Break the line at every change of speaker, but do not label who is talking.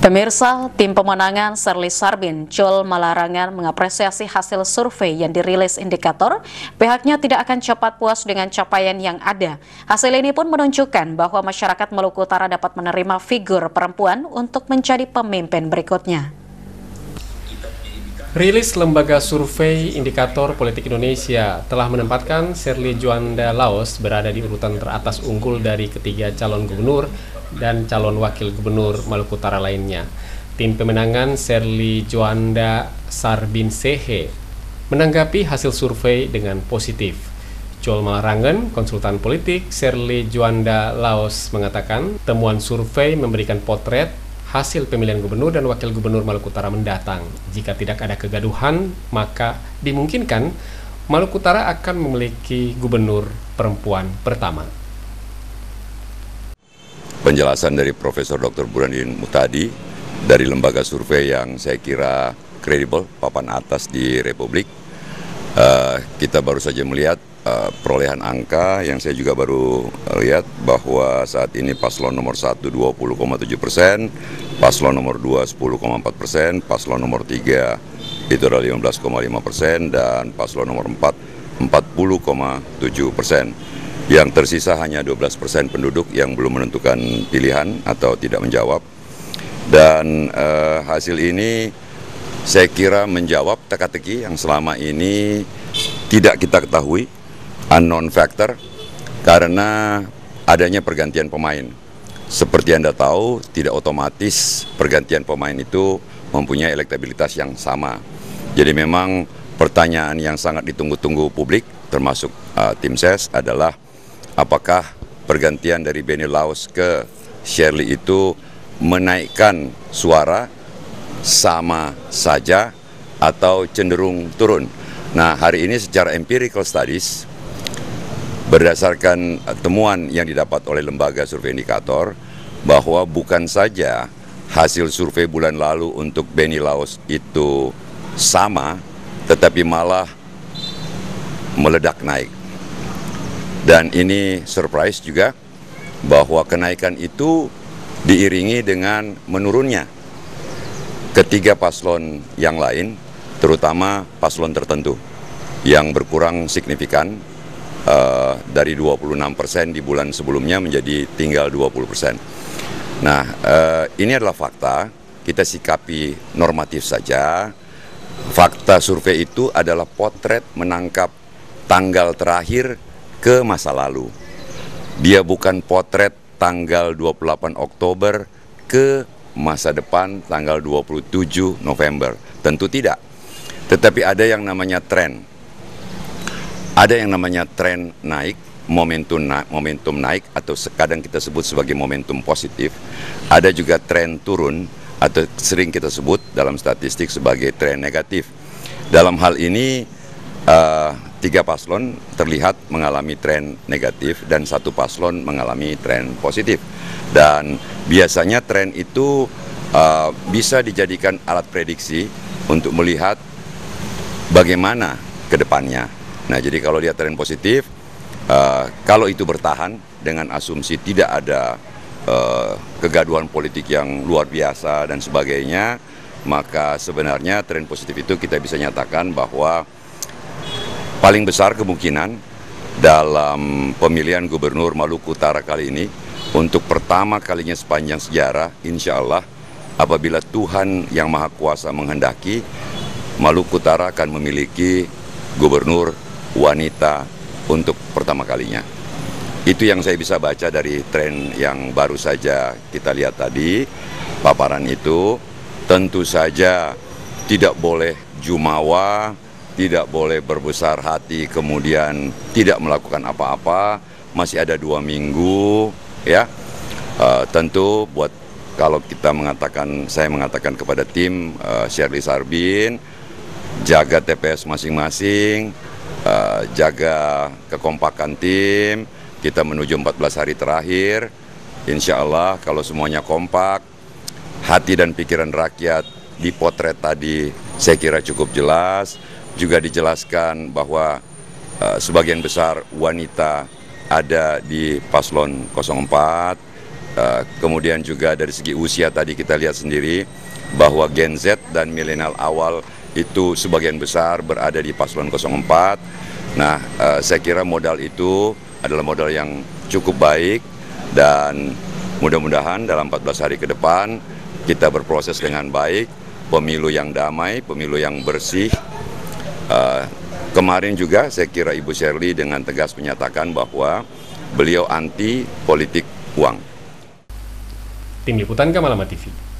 Pemirsa, tim pemenangan Shirley Sarbin, Jol Malarangan mengapresiasi hasil survei yang dirilis indikator. Pihaknya tidak akan cepat puas dengan capaian yang ada. Hasil ini pun menunjukkan bahwa masyarakat Maluku Utara dapat menerima figur perempuan untuk menjadi pemimpin berikutnya.
Rilis Lembaga Survei Indikator Politik Indonesia telah menempatkan Shirley Juanda Laos berada di urutan teratas unggul dari ketiga calon gubernur dan calon wakil gubernur Maluku Utara lainnya. Tim pemenangan Shirley Juanda Sarbin Sehe menanggapi hasil survei dengan positif. Jol Malarangan, konsultan politik Shirley Juanda Laos mengatakan temuan survei memberikan potret hasil pemilihan gubernur dan wakil gubernur Maluku Utara mendatang. Jika tidak ada kegaduhan, maka dimungkinkan Maluku Utara akan memiliki gubernur perempuan pertama.
Penjelasan dari Profesor Dr. Burhanuddin Muhtadi dari lembaga survei yang saya kira kredibel, papan atas di Republik. Kita baru saja melihat perolehan angka yang saya juga baru lihat bahwa saat ini paslon nomor 1 20,7%, paslon nomor 2 10,4%, paslon nomor 3 itu adalah 15,5% dan paslon nomor 4 40,7%. Yang tersisa hanya 12% penduduk yang belum menentukan pilihan atau tidak menjawab. Dan hasil ini saya kira menjawab teka-teki yang selama ini tidak kita ketahui, unknown factor, karena adanya pergantian pemain. Seperti Anda tahu, tidak otomatis pergantian pemain itu mempunyai elektabilitas yang sama. Jadi memang pertanyaan yang sangat ditunggu-tunggu publik, termasuk tim SES adalah apakah pergantian dari Benny Laos ke Shirley itu menaikkan suara sama saja atau cenderung turun. Nah, hari ini secara empirical studies, berdasarkan temuan yang didapat oleh lembaga survei indikator, bahwa bukan saja hasil survei bulan lalu untuk Benny Laos itu sama, tetapi malah meledak naik. Dan ini surprise juga bahwa kenaikan itu diiringi dengan menurunnya ketiga paslon yang lain, terutama paslon tertentu yang berkurang signifikan dari 26% di bulan sebelumnya menjadi tinggal 20%. Nah, ini adalah fakta, kita sikapi normatif saja. Fakta survei itu adalah potret menangkap tanggal terakhir ke masa lalu. Dia bukan potret tanggal 28 Oktober ke masa depan tanggal 27 November. Tentu tidak. Tetapi ada yang namanya tren. Ada yang namanya tren naik, momentum naik atau kadang kita sebut sebagai momentum positif. Ada juga tren turun atau sering kita sebut dalam statistik sebagai tren negatif. Dalam hal ini tiga paslon terlihat mengalami tren negatif dan satu paslon mengalami tren positif. Dan biasanya tren itu bisa dijadikan alat prediksi untuk melihat bagaimana ke depannya. Nah, jadi kalau dia tren positif, kalau itu bertahan dengan asumsi tidak ada kegaduhan politik yang luar biasa dan sebagainya, maka sebenarnya tren positif itu kita bisa nyatakan bahwa paling besar kemungkinan dalam pemilihan gubernur Maluku Utara kali ini, untuk pertama kalinya sepanjang sejarah, insya Allah, apabila Tuhan Yang Maha Kuasa menghendaki, Maluku Utara akan memiliki gubernur wanita untuk pertama kalinya. Itu yang saya bisa baca dari tren yang baru saja kita lihat tadi. Paparan itu tentu saja tidak boleh jumawa, tidak boleh berbesar hati kemudian tidak melakukan apa-apa. Masih ada 2 minggu ya. Tentu buat kalau kita mengatakan, saya mengatakan kepada tim Shirley Sarbin, jaga TPS masing-masing, jaga kekompakan tim. Kita menuju 14 hari terakhir. Insya Allah kalau semuanya kompak, hati dan pikiran rakyat dipotret tadi saya kira cukup jelas. Juga dijelaskan bahwa sebagian besar wanita ada di paslon 04, Kemudian juga dari segi usia tadi kita lihat sendiri bahwa Gen Z dan milenial awal itu sebagian besar berada di paslon 04. Nah, saya kira modal itu adalah modal yang cukup baik dan mudah-mudahan dalam 14 hari ke depan kita berproses dengan baik, pemilu yang damai, pemilu yang bersih. Kemarin juga saya kira Ibu Shirley dengan tegas menyatakan bahwa beliau anti politik uang.
Tim Liputan Gamalama TV.